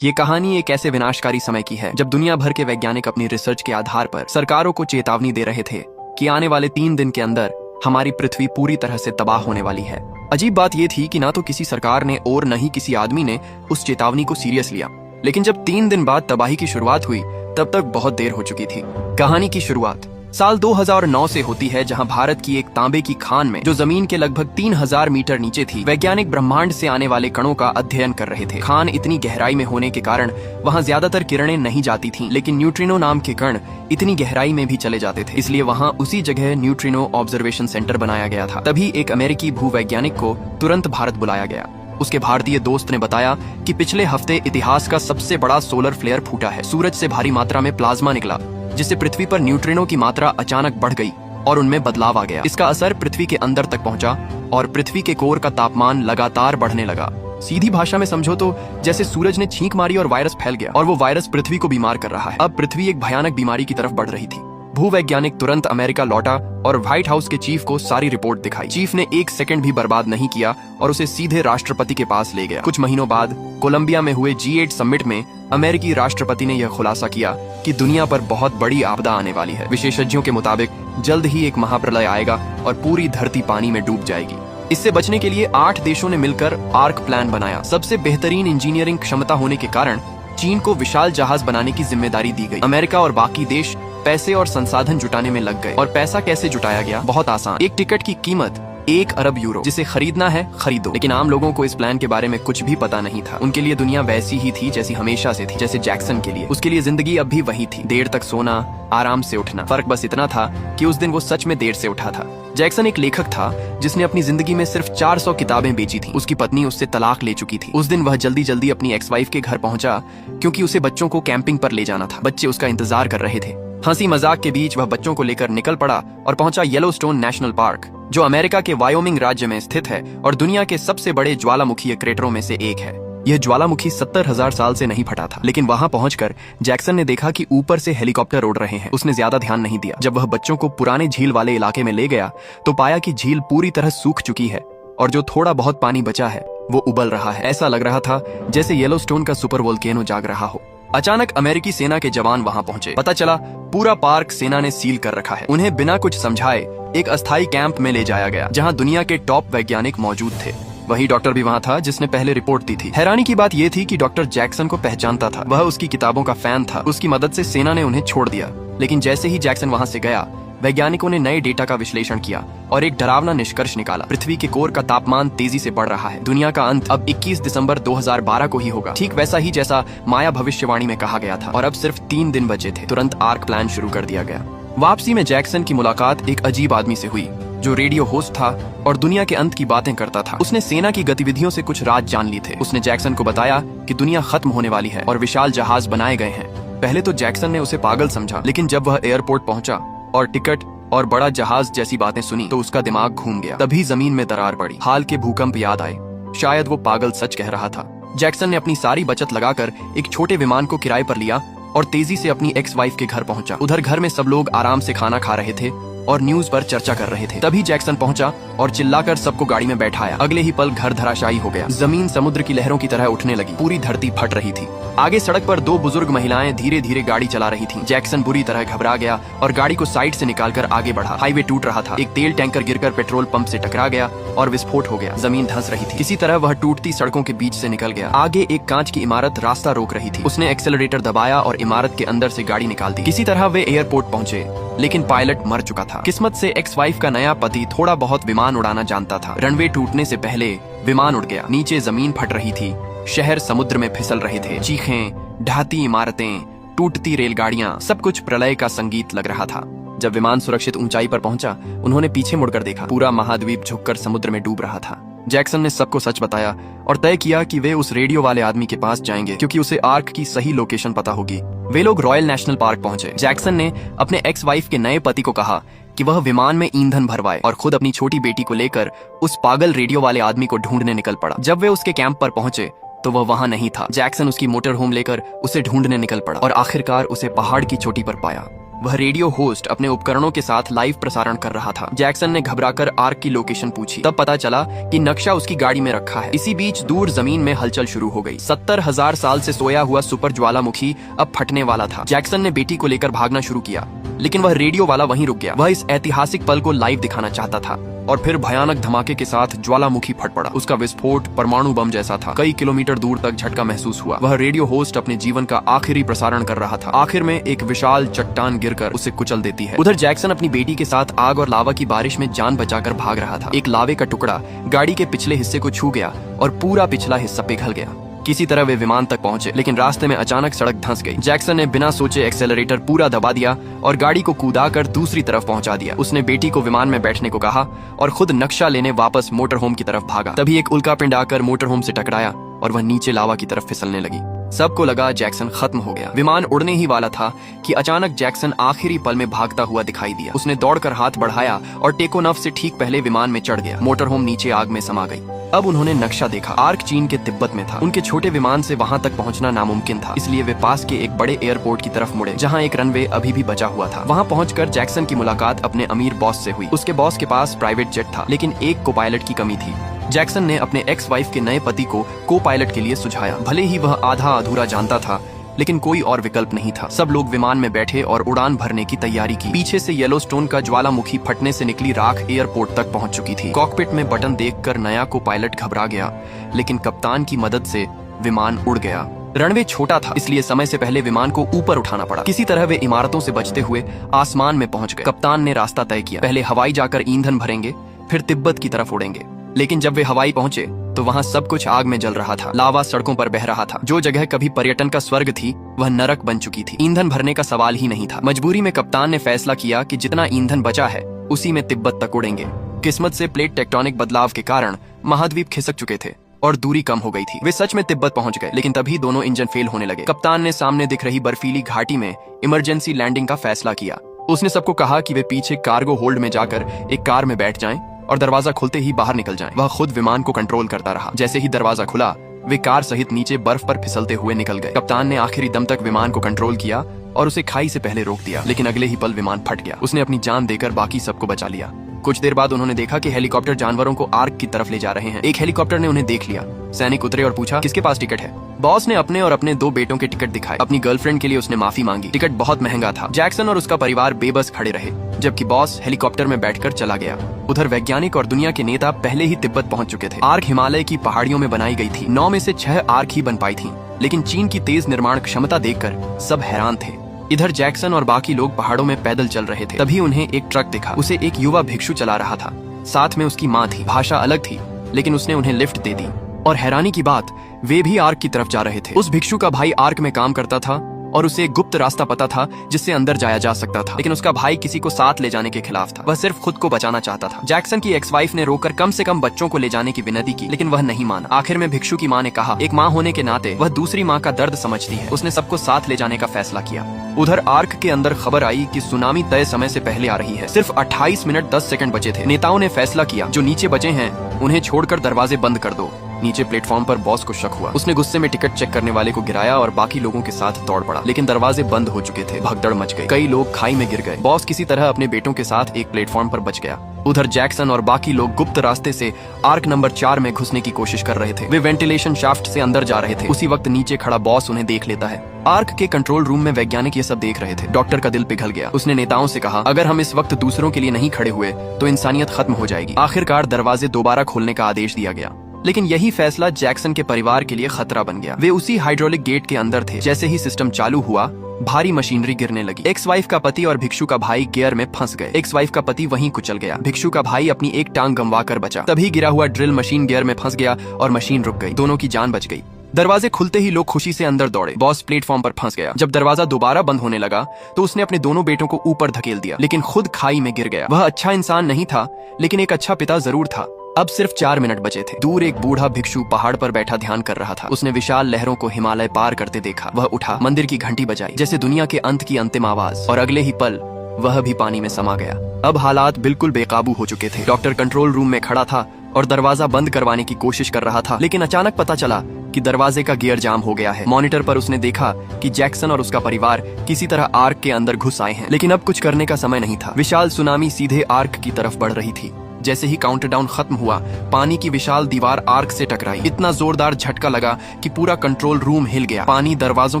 ये कहानी एक ऐसे विनाशकारी समय की है जब दुनिया भर के वैज्ञानिक अपनी रिसर्च के आधार पर सरकारों को चेतावनी दे रहे थे कि आने वाले 3 दिन के अंदर हमारी पृथ्वी पूरी तरह से तबाह होने वाली है। अजीब बात यह थी कि ना तो किसी सरकार ने और न ही किसी आदमी ने उस चेतावनी को सीरियस लिया। लेकिन जब 3 दिन बाद तबाही की शुरुआत हुई तब तक बहुत देर हो चुकी थी। कहानी की शुरुआत साल 2009 से होती है, जहां भारत की एक तांबे की खान में जो जमीन के लगभग 3000 मीटर नीचे थी, वैज्ञानिक ब्रह्मांड से आने वाले कणों का अध्ययन कर रहे थे। खान इतनी गहराई में होने के कारण वहां ज्यादातर किरणें नहीं जाती थीं, लेकिन न्यूट्रिनो नाम के कण इतनी गहराई में भी चले जाते थे, इसलिए वहां उसी जगह न्यूट्रिनो ऑब्जर्वेशन सेंटर बनाया गया था। तभी एक अमेरिकी भूवैज्ञानिक को तुरंत भारत बुलाया गया। उसके भारतीय दोस्त ने बताया कि पिछले हफ्ते इतिहास का सबसे बड़ा सोलर फ्लेयर फूटा है। सूरज से भारी मात्रा में प्लाज्मा निकला, जिससे पृथ्वी पर न्यूट्रिनो की मात्रा अचानक बढ़ गई और उनमें बदलाव आ गया। इसका असर पृथ्वी के अंदर तक पहुंचा और पृथ्वी के कोर का तापमान लगातार बढ़ने लगा। सीधी भाषा में समझो तो जैसे सूरज ने छींक मारी और वायरस फैल गया, और वो वायरस पृथ्वी को बीमार कर रहा है। अब पृथ्वी एक भयानक बीमारी की तरफ बढ़ रही थी। भूवैज्ञानिक तुरंत अमेरिका लौटा और व्हाइट हाउस के चीफ को सारी रिपोर्ट दिखाई। चीफ ने 1 सेकंड भी बर्बाद नहीं किया और उसे सीधे राष्ट्रपति के पास ले गया। कुछ महीनों बाद कोलंबिया में हुए G8 समिट में अमेरिकी राष्ट्रपति ने यह खुलासा किया कि दुनिया पर बहुत बड़ी आपदा आने वाली है। विशेषज्ञों के मुताबिक जल्द ही एक महाप्रलय आएगा और पूरी धरती पानी में डूब जाएगी। इससे बचने के लिए 8 देशों ने मिलकर आर्क प्लान बनाया। सबसे बेहतरीन इंजीनियरिंग क्षमता होने के कारण चीन को विशाल जहाज बनाने की जिम्मेदारी दी गई। अमेरिका और बाकी देश पैसे और संसाधन जुटाने में लग गए। और पैसा कैसे जुटाया गया? बहुत आसान। एक टिकट की कीमत 1 अरब यूरो। जिसे खरीदना है खरीदो। लेकिन आम लोगों को इस प्लान के बारे में कुछ भी पता नहीं था। उनके लिए दुनिया वैसी ही थी जैसी हमेशा से थी। जैसे जैक्सन के लिए, उसके लिए जिंदगी अब भी वही थी। देर तक सोना, आराम से उठना। फर्क बस इतना था कि उस दिन वो सच में देर से उठा था। जैक्सन एक लेखक था जिसने अपनी जिंदगी में सिर्फ 400 किताबें बेची थी। उसकी पत्नी उससे तलाक ले चुकी थी। उस दिन वह जल्दी जल्दी अपनी एक्स वाइफ के घर पहुंचा क्योंकि उसे बच्चों को कैंपिंग पर ले जाना था। बच्चे उसका इंतजार कर रहे थे। हंसी मजाक के बीच वह बच्चों को लेकर निकल पड़ा और पहुंचा येलोस्टोन नेशनल पार्क, जो अमेरिका के वायोमिंग राज्य में स्थित है और दुनिया के सबसे बड़े ज्वालामुखी क्रेटरों में से एक है। यह ज्वालामुखी 70,000 साल से नहीं फटा था। लेकिन वहां पहुंचकर जैक्सन ने देखा कि ऊपर से हेलीकॉप्टर उड़ रहे हैं। उसने ज्यादा ध्यान नहीं दिया। जब वह बच्चों को पुराने झील वाले इलाके में ले गया तो पाया कि झील पूरी तरह सूख चुकी है और जो थोड़ा बहुत पानी बचा है वो उबल रहा है। ऐसा लग रहा था जैसे येलोस्टोन का सुपर वोल्केनो जाग रहा हो। अचानक अमेरिकी सेना के जवान वहां पहुंचे। पता चला पूरा पार्क सेना ने सील कर रखा है। उन्हें बिना कुछ समझाए एक अस्थायी कैंप में ले जाया गया जहां दुनिया के टॉप वैज्ञानिक मौजूद थे। वही डॉक्टर भी वहां था जिसने पहले रिपोर्ट दी थी। हैरानी की बात यह थी कि डॉक्टर जैक्सन को पहचानता था। वह उसकी किताबों का फैन था। उसकी मदद से सेना ने उन्हें छोड़ दिया। लेकिन जैसे ही जैक्सन वहां से गया, वैज्ञानिकों ने नए डेटा का विश्लेषण किया और एक डरावना निष्कर्ष निकाला। पृथ्वी के कोर का तापमान तेजी से बढ़ रहा है। दुनिया का अंत अब 21 दिसंबर 2012 को ही होगा, ठीक वैसा ही जैसा माया भविष्यवाणी में कहा गया था। और अब सिर्फ 3 दिन बचे थे। तुरंत आर्क प्लान शुरू कर दिया गया। वापसी में जैक्सन की मुलाकात एक अजीब आदमी से हुई जो रेडियो होस्ट था और दुनिया के अंत की बातें करता था। उसने सेना की गतिविधियों से कुछ राज जान ली थे। उसने जैक्सन को बताया कि दुनिया खत्म होने वाली है और विशाल जहाज बनाए गए हैं। पहले तो जैक्सन ने उसे पागल समझा, लेकिन जब वह एयरपोर्ट पहुंचा और टिकट और बड़ा जहाज जैसी बातें सुनी तो उसका दिमाग घूम गया। तभी जमीन में दरार पड़ी। हाल के भूकंप याद आए। शायद वो पागल सच कह रहा था। जैक्सन ने अपनी सारी बचत लगाकर एक छोटे विमान को किराए पर लिया और तेजी से अपनी एक्स वाइफ के घर पहुंचा। उधर घर में सब लोग आराम से खाना खा रहे थे और न्यूज पर चर्चा कर रहे थे। तभी जैक्सन पहुंचा और चिल्लाकर सबको गाड़ी में बैठाया। अगले ही पल घर धराशायी हो गया। जमीन समुद्र की लहरों की तरह उठने लगी। पूरी धरती फट रही थी। आगे सड़क पर 2 बुजुर्ग महिलाएं धीरे धीरे गाड़ी चला रही थीं। जैक्सन बुरी तरह घबरा गया और गाड़ी को साइड से निकालकर आगे बढ़ा। हाईवे टूट रहा था। एक तेल टैंकर गिरकर पेट्रोल पंप से टकरा गया और विस्फोट हो गया। जमीन धंस रही थी। किसी तरह वह टूटती सड़कों के बीच से निकल गया। आगे एक कांच की इमारत रास्ता रोक रही थी। उसने एक्सेलरेटर दबाया और इमारत के अंदर से गाड़ी निकाल दी। किसी तरह वे एयरपोर्ट पहुंचे, लेकिन पायलट मर चुका था। किस्मत से एक्स वाइफ का नया पति थोड़ा बहुत विमान उड़ाना जानता था। रनवे टूटने से पहले विमान उड़ गया। नीचे जमीन फट रही थी। शहर समुद्र में फिसल रहे थे। चीखें, ढहती इमारतें, टूटती रेलगाड़ियां, सब कुछ प्रलय का संगीत लग रहा था। जब विमान सुरक्षित ऊंचाई पर पहुंचा, उन्होंने पीछे मुड़कर देखा। पूरा महाद्वीप झुककर समुद्र में डूब रहा था। जैक्सन ने सबको सच बताया और तय किया कि वे उस रेडियो वाले आदमी के पास जाएंगे क्योंकि उसे आर्क की सही लोकेशन पता होगी। वे लोग रॉयल नेशनल पार्क पहुंचे। जैक्सन ने अपने एक्स वाइफ के नए पति को कहा कि वह विमान में ईंधन भरवाए और खुद अपनी छोटी बेटी को लेकर उस पागल रेडियो वाले आदमी को ढूंढने निकल पड़ा। जब वे उसके कैंप पर पहुंचे तो वह वहां नहीं था। जैक्सन उसकी मोटर होम लेकर उसे ढूंढने निकल पड़ा और आखिरकार उसे पहाड़ की चोटी पर पाया। वह रेडियो होस्ट अपने उपकरणों के साथ लाइव प्रसारण कर रहा था। जैक्सन ने घबराकर आर्क की लोकेशन पूछी। तब पता चला कि नक्शा उसकी गाड़ी में रखा है। इसी बीच दूर जमीन में हलचल शुरू हो गई। 70,000 साल से सोया हुआ सुपर ज्वालामुखी अब फटने वाला था। जैक्सन ने बेटी को लेकर भागना शुरू किया, लेकिन वह रेडियो वाला वहीं रुक गया। वह इस ऐतिहासिक पल को लाइव दिखाना चाहता था और फिर भयानक धमाके के साथ ज्वालामुखी फट पड़ा। उसका विस्फोट परमाणु बम जैसा था। कई किलोमीटर दूर तक झटका महसूस हुआ। वह रेडियो होस्ट अपने जीवन का आखिरी प्रसारण कर रहा था। आखिर में एक विशाल चट्टान गिरकर उसे कुचल देती है। उधर जैक्सन अपनी बेटी के साथ आग और लावा की बारिश में जान बचाकर भाग रहा था। एक लावे का टुकड़ा गाड़ी के पिछले हिस्से को छू गया और पूरा पिछला हिस्सा पिघल गया। किसी तरह वे विमान तक पहुंचे, लेकिन रास्ते में अचानक सड़क धंस गई। जैक्सन ने बिना सोचे एक्सेलरेटर पूरा दबा दिया और गाड़ी को कूदाकर दूसरी तरफ पहुंचा दिया। उसने बेटी को विमान में बैठने को कहा और खुद नक्शा लेने वापस मोटरहोम की तरफ भागा। तभी एक उल्कापिंड आकर मोटरहोम से टकराया और वह नीचे लावा की तरफ फिसलने लगी। सबको लगा जैक्सन खत्म हो गया। विमान उड़ने ही वाला था कि अचानक जैक्सन आखिरी पल में भागता हुआ दिखाई दिया। उसने दौड़कर हाथ बढ़ाया और टेकोनफ से ठीक पहले विमान में चढ़ गया। मोटरहोम नीचे आग में समा गई। अब उन्होंने नक्शा देखा। आर्क चीन के तिब्बत में था। उनके छोटे विमान से वहां तक पहुंचना नामुमकिन था, इसलिए वे पास के एक बड़े एयरपोर्ट की तरफ मुड़े, जहां एक रनवे अभी भी बचा हुआ था। वहां पहुंचकर जैक्सन की मुलाकात अपने अमीर बॉस से हुई। उसके बॉस के पास प्राइवेट जेट था, लेकिन एक को पायलट की कमी थी। जैक्सन ने अपने एक्स वाइफ के नए पति को को पायलट के लिए सुझाया। भले ही वह आधा अधूरा जानता था, लेकिन कोई और विकल्प नहीं था। सब लोग विमान में बैठे और उड़ान भरने की तैयारी की। पीछे से येलोस्टोन का ज्वालामुखी फटने से निकली राख एयरपोर्ट तक पहुंच चुकी थी। कॉकपिट में बटन देखकर नया को पायलट घबरा गया, लेकिन कप्तान की मदद से विमान उड़ गया। रनवे छोटा था, इसलिए समय से पहले विमान को ऊपर उठाना पड़ा। किसी तरह वे इमारतों से बचते हुए आसमान में पहुंच गए। कप्तान ने रास्ता तय किया। पहले हवाई जाकर ईंधन भरेंगे, फिर तिब्बत की तरफ उड़ेंगे। लेकिन जब वे हवाई पहुंचे तो वहां सब कुछ आग में जल रहा था। लावा सड़कों पर बह रहा था। जो जगह कभी पर्यटन का स्वर्ग थी, वह नरक बन चुकी थी। ईंधन भरने का सवाल ही नहीं था। मजबूरी में कप्तान ने फैसला किया कि जितना ईंधन बचा है उसी में तिब्बत तक उड़ेंगे। किस्मत से प्लेट टेक्टोनिक बदलाव के कारण महाद्वीप खिसक चुके थे और दूरी कम हो गई थी। वे सच में तिब्बत पहुंच गए, लेकिन तभी दोनों इंजन फेल होने लगे। कप्तान ने सामने दिख रही बर्फीली घाटी में इमरजेंसी लैंडिंग का फैसला किया। उसने सबको कहा कि वे पीछे कार्गो होल्ड में जाकर एक कार में बैठ जाएं और दरवाजा खुलते ही बाहर निकल जाएं। वह खुद विमान को कंट्रोल करता रहा। जैसे ही दरवाजा खुला, वे कार सहित नीचे बर्फ पर फिसलते हुए निकल गए। कप्तान ने आखिरी दम तक विमान को कंट्रोल किया और उसे खाई से पहले रोक दिया, लेकिन अगले ही पल विमान फट गया। उसने अपनी जान देकर बाकी सबको बचा लिया। कुछ देर बाद उन्होंने देखा कि हेलीकॉप्टर जानवरों को आर्क की तरफ ले जा रहे हैं। एक हेलीकॉप्टर ने उन्हें देख लिया। सैनिक उतरे और पूछा, किसके पास टिकट है? बॉस ने अपने और अपने 2 बेटों के टिकट दिखाए। अपनी गर्लफ्रेंड के लिए उसने माफी मांगी। टिकट बहुत महंगा था। जैक्सन और उसका परिवार बेबस खड़े रहे, जबकि बॉस हेलीकॉप्टर में बैठकर चला गया। उधर वैज्ञानिक और दुनिया के नेता पहले ही तिब्बत पहुंच चुके थे। आर्क हिमालय की पहाड़ियों में बनाई गई थी। 9 में से 6 आर्क ही बन पाई थी, लेकिन चीन की तेज निर्माण क्षमता देखकर सब हैरान थे। इधर जैक्सन और बाकी लोग पहाड़ों में पैदल चल रहे थे। तभी उन्हें एक ट्रक दिखा। उसे एक युवा भिक्षु चला रहा था। साथ में उसकी माँ थी। भाषा अलग थी, लेकिन उसने उन्हें लिफ्ट दे दी। और हैरानी की बात, वे भी आर्क की तरफ जा रहे थे। उस भिक्षु का भाई आर्क में काम करता था और उसे एक गुप्त रास्ता पता था जिससे अंदर जाया जा सकता था, लेकिन उसका भाई किसी को साथ ले जाने के खिलाफ था। वह सिर्फ खुद को बचाना चाहता था। जैक्सन की एक्स वाइफ ने रोककर कम से कम बच्चों को ले जाने की विनती की, लेकिन वह नहीं माना। आखिर में भिक्षु की माँ ने कहा, एक माँ होने के नाते वह दूसरी माँ का दर्द समझती है। उसने सबको साथ ले जाने का फैसला किया। उधर आर्क के अंदर खबर आई कि सुनामी तय समय से पहले आ रही है। सिर्फ 28 मिनट 10 सेकंड बचे थे। नेताओं ने फैसला किया, जो नीचे बचे हैं उन्हें छोड़कर दरवाजे बंद कर दो। नीचे प्लेटफॉर्म पर बॉस को शक हुआ। उसने गुस्से में टिकट चेक करने वाले को गिराया और बाकी लोगों के साथ दौड़ पड़ा, लेकिन दरवाजे बंद हो चुके थे। भगदड़ मच गई। कई लोग खाई में गिर गए। बॉस किसी तरह अपने बेटों के साथ एक प्लेटफॉर्म पर बच गया। उधर जैक्सन और बाकी लोग गुप्त रास्ते से आर्क नंबर 4 में घुसने की कोशिश कर रहे थे। वे वेंटिलेशन शाफ्ट से अंदर जा रहे थे। उसी वक्त नीचे खड़ा बॉस उन्हें देख लेता है। आर्क के कंट्रोल रूम में वैज्ञानिक ये सब देख रहे थे। डॉक्टर का दिल पिघल गया। उसने नेताओं से कहा, अगर हम इस वक्त दूसरों के लिए नहीं खड़े हुए तो इंसानियत खत्म हो जाएगी। आखिरकार दरवाजे दोबारा खोलने का आदेश दिया गया, लेकिन यही फैसला जैक्सन के परिवार के लिए खतरा बन गया। वे उसी हाइड्रोलिक गेट के अंदर थे। जैसे ही सिस्टम चालू हुआ, भारी मशीनरी गिरने लगी। एक्स वाइफ का पति और भिक्षु का भाई गियर में फंस गए। एक्स वाइफ का पति वहीं कुचल गया। भिक्षु का भाई अपनी एक टांग गंवा कर बचा। तभी गिरा हुआ ड्रिल मशीन गियर में फंस गया और मशीन रुक गई। दोनों की जान बच गई। दरवाजे खुलते ही लोग खुशी से अंदर दौड़े। बॉस प्लेटफॉर्म पर फंस गया। जब दरवाजा दोबारा बंद होने लगा तो उसने अपने दोनों बेटों को ऊपर धकेल दिया, लेकिन खुद खाई में गिर गया। वह अच्छा इंसान नहीं था, लेकिन एक अच्छा पिता जरूर था। अब सिर्फ 4 मिनट बचे थे। दूर एक बूढ़ा भिक्षु पहाड़ पर बैठा ध्यान कर रहा था। उसने विशाल लहरों को हिमालय पार करते देखा। वह उठा, मंदिर की घंटी बजाई, जैसे दुनिया के अंत की अंतिम आवाज, और अगले ही पल वह भी पानी में समा गया। अब हालात बिल्कुल बेकाबू हो चुके थे। डॉक्टर कंट्रोल रूम में खड़ा था और दरवाजा बंद करवाने की कोशिश कर रहा था, लेकिन अचानक पता चला कि दरवाजे का गियर जाम हो गया है। मॉनिटर पर उसने देखा कि जैक्सन और उसका परिवार किसी तरह आर्क के अंदर घुस आए हैं, लेकिन अब कुछ करने का समय नहीं था। विशाल सुनामी सीधे आर्क की तरफ बढ़ रही थी। जैसे ही काउंटडाउन खत्म हुआ, पानी की विशाल दीवार आर्क से टकराई। इतना जोरदार झटका लगा कि पूरा कंट्रोल रूम हिल गया। पानी दरवाजों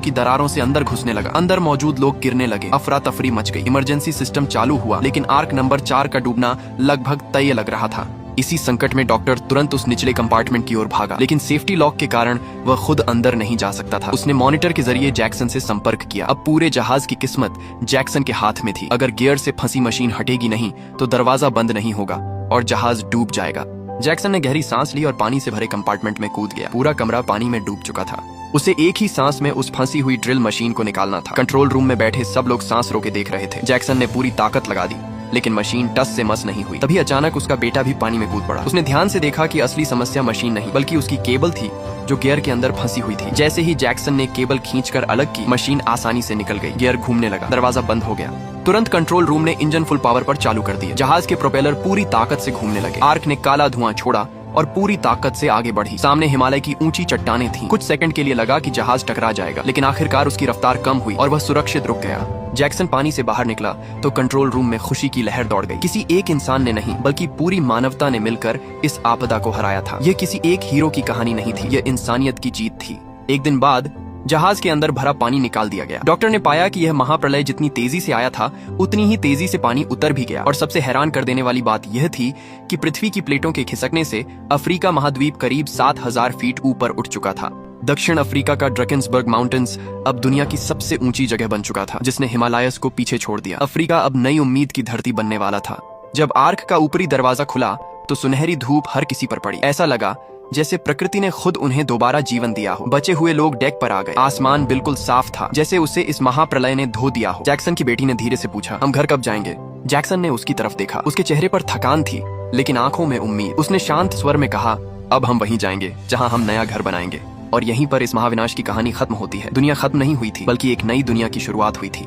की दरारों से अंदर घुसने लगा। अंदर मौजूद लोग गिरने लगे। अफरा तफरी मच गई। इमरजेंसी सिस्टम चालू हुआ, लेकिन आर्क नंबर 4 का डूबना लगभग तय लग रहा था। इसी संकट में डॉक्टर तुरंत उस निचले कंपार्टमेंट की ओर भागा, लेकिन सेफ्टी लॉक के कारण वह खुद अंदर नहीं जा सकता था। उसने मॉनिटर के जरिए जैक्सन से संपर्क किया। अब पूरे जहाज की किस्मत जैक्सन के हाथ में थी। अगर गियर से फंसी मशीन हटेगी नहीं तो दरवाजा बंद नहीं होगा और जहाज डूब जाएगा। जैक्सन ने गहरी सांस ली और पानी से भरे कंपार्टमेंट में कूद गया। पूरा कमरा पानी में डूब चुका था। उसे एक ही सांस में उस फंसी हुई ड्रिल मशीन को निकालना था। कंट्रोल रूम में बैठे सब लोग सांस रोके देख रहे थे। जैक्सन ने पूरी ताकत लगा दी, लेकिन मशीन टस से मस नहीं हुई। तभी अचानक उसका बेटा भी पानी में कूद पड़ा। उसने ध्यान से देखा कि असली समस्या मशीन नहीं बल्कि उसकी केबल थी जो गियर के अंदर फंसी हुई थी। जैसे ही जैक्सन ने केबल खींचकर अलग की, मशीन आसानी से निकल गई। गियर घूमने लगा। दरवाजा बंद हो गया। तुरंत कंट्रोल रूम ने इंजन फुल पावर पर चालू कर दिया। जहाज के प्रोपेलर पूरी ताकत से घूमने लगे। आर्क ने काला धुआं छोड़ा और पूरी ताकत से आगे बढ़ी। सामने हिमालय की ऊंची चट्टानें थीं। कुछ सेकंड के लिए लगा कि जहाज टकरा जाएगा, लेकिन आखिरकार उसकी रफ्तार कम हुई और वह सुरक्षित रुक गया। जैक्सन पानी से बाहर निकला तो कंट्रोल रूम में खुशी की लहर दौड़ गई। किसी एक इंसान ने नहीं बल्कि पूरी मानवता ने मिलकर इस आपदा को हराया था। यह किसी एक हीरो की कहानी नहीं थी, यह इंसानियत की जीत थी। एक दिन बाद जहाज के अंदर भरा पानी निकाल दिया गया। डॉक्टर ने पाया कि यह महाप्रलय जितनी तेजी से आया था उतनी ही तेजी से पानी उतर भी गया। और सबसे हैरान कर देने वाली बात यह थी कि पृथ्वी की प्लेटों के खिसकने से अफ्रीका महाद्वीप करीब 7000 फीट ऊपर उठ चुका था। दक्षिण अफ्रीका का ड्रकेंसबर्ग माउंटेन्स अब दुनिया की सबसे ऊंची जगह बन चुका था, जिसने हिमालयस को पीछे छोड़ दिया। अफ्रीका अब नई उम्मीद की धरती बनने वाला था। जब आर्क का ऊपरी दरवाजा खुला तो सुनहरी धूप हर किसी पर पड़ी। ऐसा लगा जैसे प्रकृति ने खुद उन्हें दोबारा जीवन दिया हो। बचे हुए लोग डेक पर आ गए। आसमान बिल्कुल साफ था, जैसे उसे इस महाप्रलय ने धो दिया हो। जैक्सन की बेटी ने धीरे से पूछा, हम घर कब जाएंगे? जैक्सन ने उसकी तरफ देखा। उसके चेहरे पर थकान थी, लेकिन आंखों में उम्मीद। उसने शांत स्वर में कहा, अब हम वहीं जाएंगे जहां हम नया घर बनाएंगे। और यहीं पर इस महाविनाश की कहानी खत्म होती है। दुनिया खत्म नहीं हुई थी, बल्कि एक नई दुनिया की शुरुआत हुई थी।